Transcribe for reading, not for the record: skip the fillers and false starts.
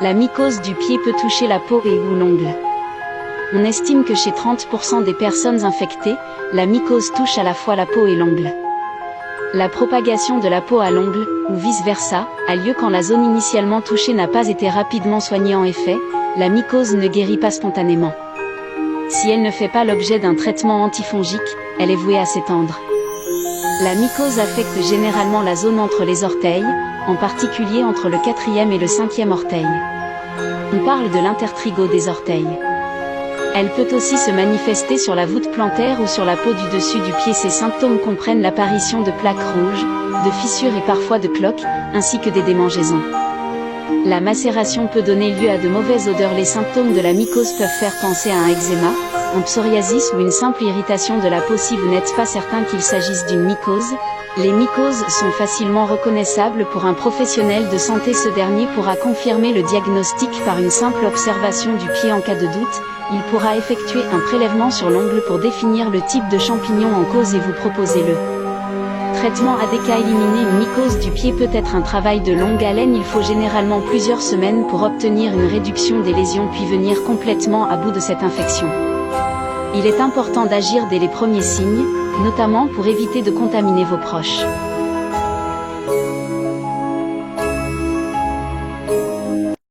La mycose du pied peut toucher la peau et ou l'ongle. On estime que chez 30% des personnes infectées, la mycose touche à la fois la peau et l'ongle. La propagation de la peau à l'ongle, ou vice-versa, a lieu quand la zone initialement touchée n'a pas été rapidement soignée. En effet, la mycose ne guérit pas spontanément. Si elle ne fait pas l'objet d'un traitement antifongique, elle est vouée à s'étendre. La mycose affecte généralement la zone entre les orteils, en particulier entre le 4e et le 5e orteil. On parle de l'intertrigo des orteils. Elle peut aussi se manifester sur la voûte plantaire ou sur la peau du dessus du pied. Ces symptômes comprennent l'apparition de plaques rouges, de fissures et parfois de cloques, ainsi que des démangeaisons. La macération peut donner lieu à de mauvaises odeurs. Les symptômes de la mycose peuvent faire penser à un eczéma, un psoriasis ou une simple irritation de la peau. Si vous n'êtes pas certain qu'il s'agisse d'une mycose, les mycoses sont facilement reconnaissables pour un professionnel de santé. Ce dernier pourra confirmer le diagnostic par une simple observation du pied. En cas de doute, il pourra effectuer un prélèvement sur l'ongle pour définir le type de champignon en cause et vous proposer le traitement adéquat. Éliminer une mycose du pied peut être un travail de longue haleine. Il faut généralement plusieurs semaines pour obtenir une réduction des lésions puis venir complètement à bout de cette infection. Il est important d'agir dès les premiers signes, notamment pour éviter de contaminer vos proches.